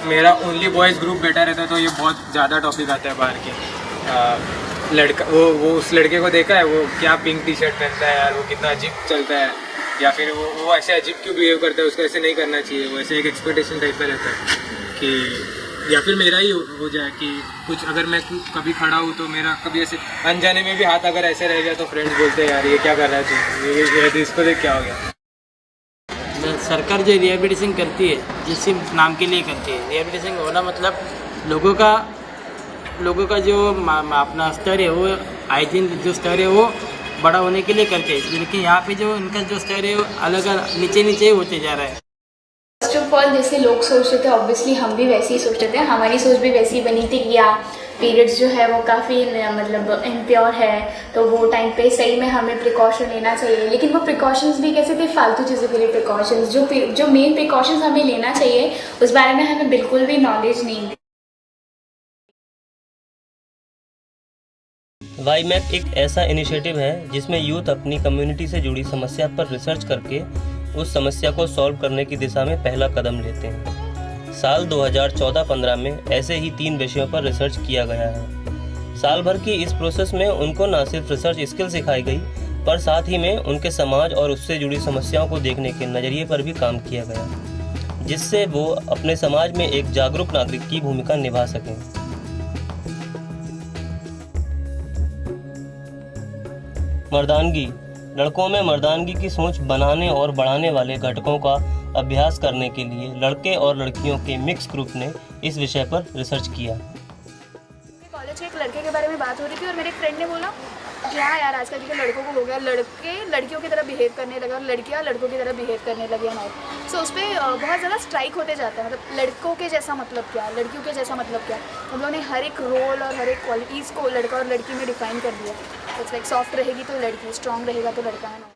मेरा only boys group बैठा रहता है तो ये बहुत ज़्यादा टॉपिक आता है बाहर के। लड़का वो उस लड़के को देखा है वो क्या पिंक टी शर्ट पहनता है यार, वो कितना अजीब चलता है, या फिर वो ऐसे अजीब क्यों बिहेव करता है, उसको ऐसे नहीं करना चाहिए। वो ऐसे एक एक्सपेक्टेशन टाइप का रहता है कि, या फिर मेरा ही हो जाए कि कुछ अगर मैं कभी खड़ा हूँ तो मेरा कभी ऐसे अनजाने में भी हाथ अगर ऐसे रह गया तो फ्रेंड्स बोलते हैं यार ये क्या कर रहा है तू, इसको देख क्या हो गया। सरकार जो रिहेबिलिटेशन करती है, जिस नाम के लिए करती है, रिहेबिलिटेशन होना मतलब लोगों का जो अपना स्तर है वो हाइजीन जो स्तर है वो बड़ा होने के लिए करते हैं, लेकिन यहाँ पे जो इनका जो स्तर है वो अलग नीचे ही होते जा रहा है। फर्स्ट ऑफ ऑल जैसे लोग सोच रहे थे ऑब्वियसली हम भी वैसे ही सोच रहे थे, हमारी सोच भी वैसी बनी थी कि पीरियड्स जो है वो काफ़ी मतलब इम्प्योर है, तो वो टाइम पे सही में हमें प्रिकॉशन लेना चाहिए। लेकिन वो प्रिकॉशंस भी कैसे थे, फालतू चीज़ों के लिए प्रिकॉशंस, जो मेन प्रिकॉशंस हमें लेना चाहिए उस बारे में हमें बिल्कुल भी नॉलेज नहीं थी। वाईमैक एक ऐसा इनिशिएटिव है जिसमें यूथ अपनी कम्युनिटी से जुड़ी समस्या पर रिसर्च करके उस समस्या को सॉल्व करने की दिशा में पहला कदम लेते हैं। साल 2014-15 में ऐसे ही 3 विषयों पर रिसर्च किया गया है। साल भर की इस प्रोसेस में उनको न सिर्फ रिसर्च स्किल सिखाई गई, पर साथ ही में उनके समाज और उससे जुड़ी समस्याओं को देखने के नज़रिए पर भी काम किया गया, जिससे वो अपने समाज में एक जागरूक नागरिक की भूमिका निभा सकें। मर्दानगी। लड़कों में मर्दानगी की सोच बनाने और बढ़ाने वाले घटकों का अभ्यास करने के लिए लड़के और लड़कियों के मिक्स ग्रुप ने इस विषय पर रिसर्च किया। कॉलेज के एक लड़के के बारे में बात हो रही थी और मेरे एक फ्रेंड ने बोला कि हाँ यार आजकल के लड़कों को हो गया, लड़के लड़कियों की तरह बिहेव करने लगे और लड़कियाँ लड़कों की तरह बिहेव करने लगे ना। सो उस पर बहुत ज़्यादा स्ट्राइक होते जाता है, मतलब लड़कों के जैसा मतलब क्या, लड़कियों के जैसा मतलब क्या। हम लोगों ने हर एक रोल और हर एक क्वालिटीज़ को लड़का और लड़की में डिफाइन कर दिया। इट्स लाइक सॉफ्ट रहेगी तो लड़की, स्ट्रॉन्ग रहेगा तो लड़का, है ना।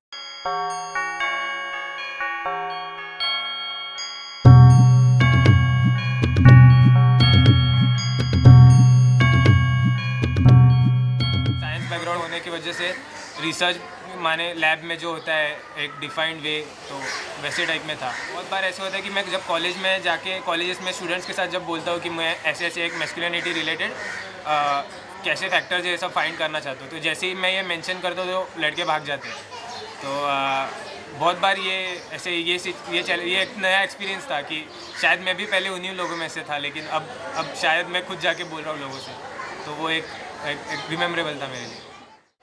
बैकग्राउंड होने की वजह से रिसर्च माने लैब में जो होता है एक डिफाइंड वे, तो वैसे टाइप में था। बहुत बार ऐसे होता है कि मैं जब कॉलेज में जाके कॉलेजेस में स्टूडेंट्स के साथ जब बोलता हूँ कि मैं ऐसे एक मैस्कुलिनिटी रिलेटेड कैसे फैक्टर्स ये सब फाइंड करना चाहता हूँ, तो जैसे ही मैं ये मेंशन करता हूँ तो लड़के भाग जाते हैं। तो बहुत बार ये ऐसे ये एक नया एक्सपीरियंस था कि शायद मैं भी पहले उन्हीं लोगों में से था, लेकिन अब शायद मैं खुद जाके बोल रहा हूँ लोगों से, तो वो एक रिमेम्बरेबल था मेरे लिए।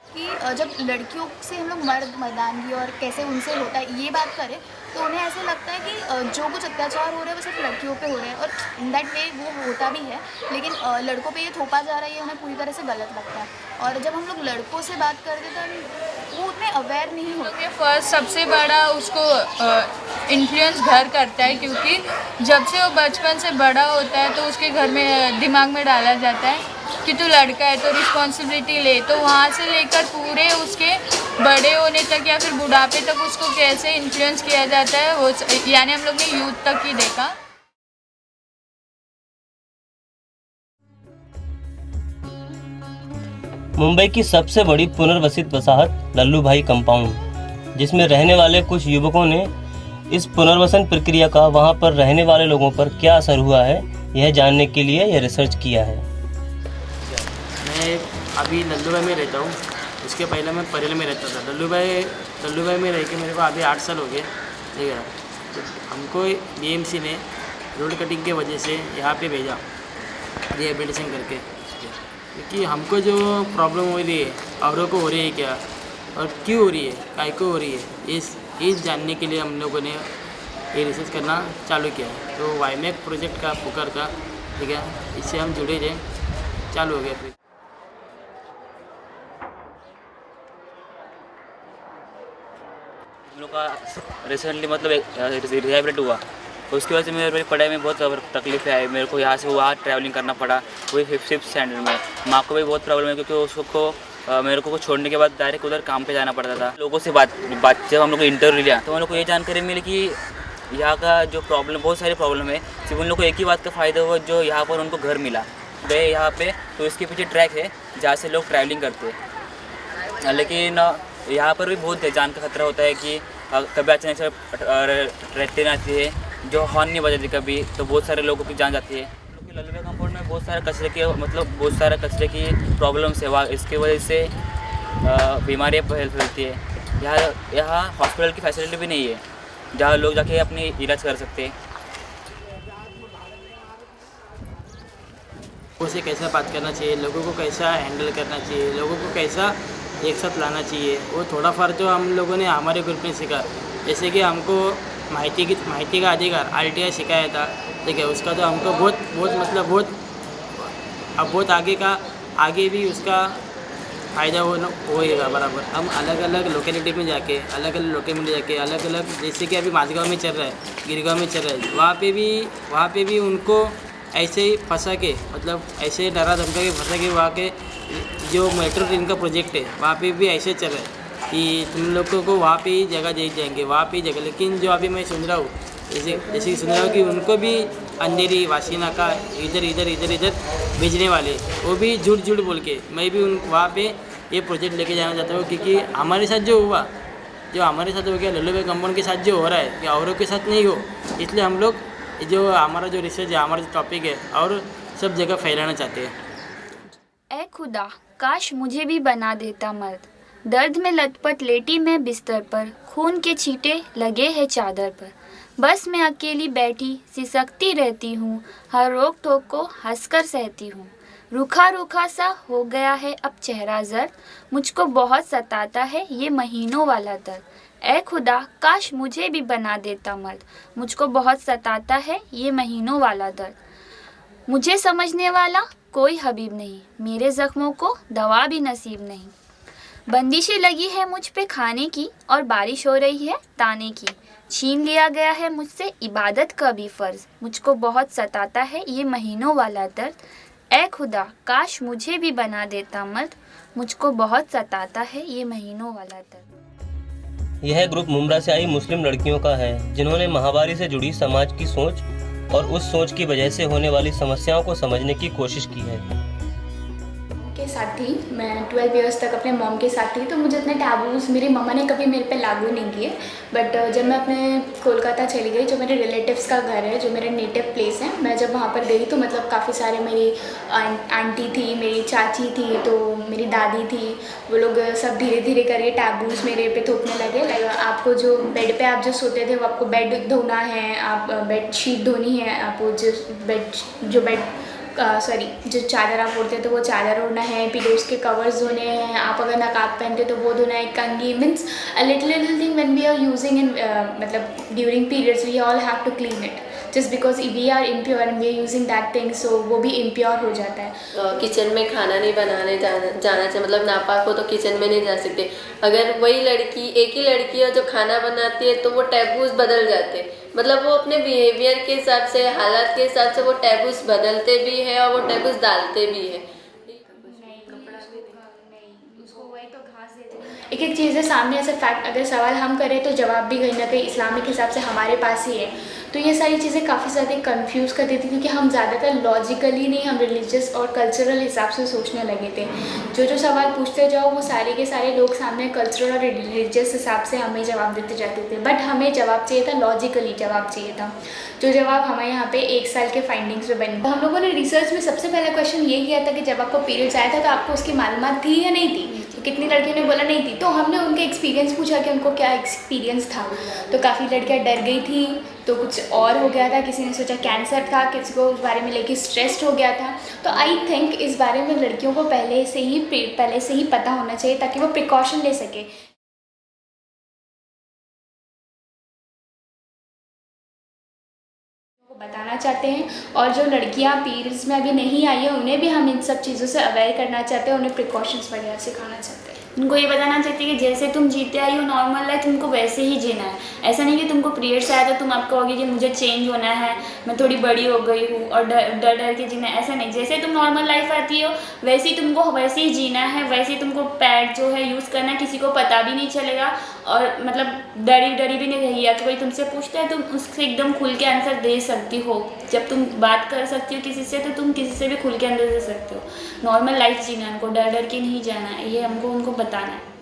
कि जब लड़कियों से हम लोग मर्दानगी और कैसे उनसे होता है ये बात करें तो उन्हें ऐसे लगता है कि जो कुछ अत्याचार हो रहा है वो सिर्फ लड़कियों पे हो रहे हैं, और इन दैट वे वो होता भी है, लेकिन लड़कों पे ये थोपा जा रहा है, ये उन्हें पूरी तरह से गलत लगता है। और जब हम लोग लड़कों से बात करते तो वो उतने अवेयर नहीं होते। फर्स्ट सबसे बड़ा उसको इन्फ्लुएंस घर करता है, क्योंकि जब से वो बचपन से बड़ा होता है तो उसके घर में दिमाग में डाला जाता है कि तू लड़का है तो रिस्पॉन्सिबिलिटी ले, तो वहाँ से लेकर पूरे उसके बड़े होने तक या फिर बुढ़ापे तक उसको कैसे इन्फ्लुएंस किया जाता है वो, यानी हम लोग ने यूथ तक ही देखा। मुंबई की सबसे बड़ी पुनर्वसित वसाहत लल्लू भाई कंपाउंड, जिसमें रहने वाले कुछ युवकों ने इस पुनर्वसन प्रक्रिया का वहां पर रहने वाले लोगों पर क्या असर हुआ है, यह जानने के लिए यह रिसर्च किया है। मैं अभी लल्लू भाई में रहता हूँ, उसके पहले मैं परेल में रहता था। लल्लू भाई में रह के मेरे को अभी 8 साल हो गए, ठीक है। तो हमको BMC ने रोड कटिंग के वजह से यहाँ पे भेजा रिहेबिलिटेशन करके, क्योंकि हमको जो प्रॉब्लम हो रही है औरों को हो रही है क्या और क्यों हो रही है, काय को हो रही है, इस जानने के लिए हम लोगों ने ये रिसर्च करना चालू किया। तो वाईमैक प्रोजेक्ट का पुकार का, ठीक है, इससे हम जुड़े रहे, चालू हो गया। फिर हम लोग का रिसेंटली मतलब रिहेबिलिट हुआ, उसकी वजह से मेरी पढ़ाई में बहुत तकलीफें आई। मेरे को यहाँ से वहाँ ट्रैवलिंग करना पड़ा, वही 5th स्टैंडर्ड में। माँ को भी बहुत प्रॉब्लम है, क्योंकि उसको मेरे को छोड़ने के बाद डायरेक्ट उधर काम पे जाना पड़ता था। लोगों से बात जब हम लोग को इंटरव्यू लिया तो हम लोग को ये जानकारी मिली कि यहाँ का जो प्रॉब्लम, बहुत सारी प्रॉब्लम है, सिर्फ उन लोग को एक ही बात का फ़ायदा हुआ, जो यहाँ पर उनको घर मिला गए यहाँ पे, तो इसके पीछे ट्रैक है जहाँ से लोग ट्रैवलिंग करते हैं। लेकिन यहाँ पर भी बहुत जान का खतरा होता है कि कभी अचानक से ट्रेन आती है, जो हॉर्न नहीं बजाती कभी, तो बहुत सारे लोगों की जान जाती है। क्योंकि लल्लू भाई कंपाउंड में बहुत सारे कचरे के बहुत सारे कचरे की प्रॉब्लम्स है, वहाँ इसकी वजह से बीमारियाँ फैलती है। यहाँ हॉस्पिटल की फैसिलिटी भी नहीं है जहाँ लोग जाके अपनी इलाज कर सकते हैं। उसे कैसा बात करना चाहिए, लोगों को कैसा हैंडल करना चाहिए, लोगों को कैसा एक साथ लाना चाहिए, वो थोड़ा फार तो हम लोगों ने हमारे ग्रुप में सीखा। जैसे कि हमको माहिती का अधिकार RTI सिखाया था, ठीक है, उसका तो हमको बहुत आगे भी उसका फ़ायदा होएगा बराबर। हम अलग अलग लोकेलिटी में जाके अलग अलग जैसे कि अभी माझगांव में चल रहा है, गिरगांव में चल रहा है, वहाँ पे भी उनको ऐसे ही फंसा के, मतलब ऐसे डरा धमका के फंसा के, वहाँ के जो मेट्रो ट्रेन का प्रोजेक्ट है वहाँ पे भी ऐसे चल रहा है कि तुम लोगों को वहाँ पे ही जगह दे जाएंगे, वहाँ पे ही जगह। लेकिन जो अभी मैं सुन रहा हूँ, जैसे सुन रहा हूँ कि उनको भी अंधेरी वासीना का इधर भेजने वाले, वो भी झूठ बोल के। मैं भी वहाँ पे ये प्रोजेक्ट लेके जाना चाहता हूँ, क्योंकि हमारे साथ जो हमारे साथ हो गया, लल्लू भाई कंपाउंड के साथ जो हो रहा है कि औरों के साथ नहीं हो, इसलिए हम लोग जो हमारा जो रिसर्च है, हमारा जो टॉपिक है, और सब जगह फैलाना चाहते हैं। ऐ खुदा, काश मुझे भी बना देता मर्द। दर्द में लथपथ लेटी मैं बिस्तर पर, खून के छींटे लगे हैं चादर पर। बस मैं अकेली बैठी सिसकती रहती हूँ, हर रोक टोक को हंसकर सहती हूँ। रूखा सा हो गया है अब चेहरा जर्द, मुझको बहुत सताता है ये महीनों वाला दर्द। ऐ खुदा, काश मुझे भी बना देता मर्द, मुझको बहुत सताता है ये महीनों वाला दर्द। मुझे समझने वाला कोई हबीब नहीं, मेरे ज़ख्मों को दवा भी नसीब नहीं। बंदिशें लगी है मुझ पे खाने की, और बारिश हो रही है ताने की। छीन लिया गया है मुझसे इबादत का भी फ़र्ज़, मुझको बहुत सताता है ये महीनों वाला दर्द। ऐ खुदा, काश मुझे भी बना देता मर्द, मुझको बहुत सताता है ये महीनों वाला दर्द। यह ग्रुप मुंब्रा से आई मुस्लिम लड़कियों का है, जिन्होंने माहवारी से जुड़ी समाज की सोच और उस सोच की वजह से होने वाली समस्याओं को समझने की कोशिश की है। के साथ थी मैं 12 इयर्स तक अपने मॉम के साथ थी, तो मुझे इतने टैबूज़ मेरी मम्मा ने कभी मेरे पे लागू नहीं किए। बट जब मैं अपने कोलकाता चली गई, जो मेरे रिलेटिव्स का घर है, जो मेरे नेटिव प्लेस है, मैं जब वहाँ पर गई तो मतलब काफ़ी सारे मेरी आंटी थी, मेरी चाची थी, तो मेरी दादी थी, वो लोग सब धीरे धीरे करके टैबूज़ मेरे पे थोपने लगे। लाइक आपको जो बेड पे आप जो सोते थे, वो आपको बेड धोना है, आप बेड शीट धोनी है, आपको जो चादर आप ओढ़ते तो वो चादर ओढ़ना है, पिलोज़ के कवर्स धोने हैं, आप अगर नकाब पहनते तो वो धोना है, कंघी means a little thing when we are using in मतलब during periods we all have to clean it, just because we are impure and we are using that thing, so वो भी इम्प्योर हो जाता है। किचन में खाना नहीं बनाने जाना चाहिए, मतलब नापाक हो तो किचन में नहीं जा सकते। अगर वही लड़की एक ही लड़की है जो खाना बनाती है तो वो टैबूज़ बदल जाते हैं, मतलब वो अपने बिहेवियर के हिसाब से, हालात के हिसाब से वो टैबूज़ बदलते भी है और वो टैबूज़ डालते भी है। एक एक चीज़ें सामने ऐसे फैक्ट अगर सवाल हम करें तो जवाब भी कहीं ना कहीं इस्लामिक हिसाब से हमारे पास ही है। तो ये सारी चीज़ें काफ़ी ज़्यादा कंफ्यूज कर देती, क्योंकि हम ज़्यादातर लॉजिकली नहीं, हम रिलीजियस और कल्चरल हिसाब से सोचने लगे थे। जो सवाल पूछते जाओ वो सारे के सारे लोग सामने कल्चरल और रिलीजियस हिसाब से हमें जवाब देते जाते थे, बट हमें जवाब चाहिए था, लॉजिकली जवाब चाहिए था, जो जवाब हमें यहाँ पे 1 साल के फाइंडिंग्स में बने। हम लोगों ने रिसर्च में सबसे पहला क्वेश्चन ये किया था कि जब आपको पीरियड्स आया था तो आपको उसकी मालूमात थी या नहीं थी, तो कितनी लड़कियों ने बोला नहीं थी। तो हमने उनके एक्सपीरियंस पूछा कि उनको क्या एक्सपीरियंस था, तो काफ़ी लड़कियाँ डर गई थी, तो कुछ और हो गया था, किसी ने सोचा कैंसर था, किसी को उस बारे में लेके स्ट्रेस्ड हो गया था। तो आई थिंक इस बारे में लड़कियों को पहले से ही पता होना चाहिए ताकि वो प्रिकॉशन ले सके। बताना चाहते हैं, और जो लड़कियां पीरियड्स में अभी नहीं आई है उन्हें भी हम इन सब चीज़ों से अवेयर करना चाहते हैं, उन्हें प्रिकॉशंस वगैरह सिखाना चाहते हैं। उनको ये बताना चाहती है कि जैसे तुम जीते आई हो नॉर्मल लाइफ, तुमको वैसे ही जीना है। ऐसा नहीं कि तुमको पीरियड्स आया तो तुम आप कहोगे कि मुझे चेंज होना है, मैं थोड़ी बड़ी हो गई हूँ और डर के जीना है। ऐसा नहीं, जैसे तुम नॉर्मल लाइफ आती हो वैसे ही तुमको वैसे ही जीना है, वैसे ही तुमको पैड जो है यूज़ करना है, किसी को पता भी नहीं चलेगा, और मतलब डरी भी नहीं रहेगी। या तो कोई तुमसे पूछता है तुम उससे एकदम खुल के आंसर दे सकती हो। जब तुम बात कर सकती हो किसी से तो तुम किसी से भी खुल के आंसर दे सकते हो। नॉर्मल लाइफ जीना, उनको डर के नहीं जाना है, ये हमको उनको बताना है।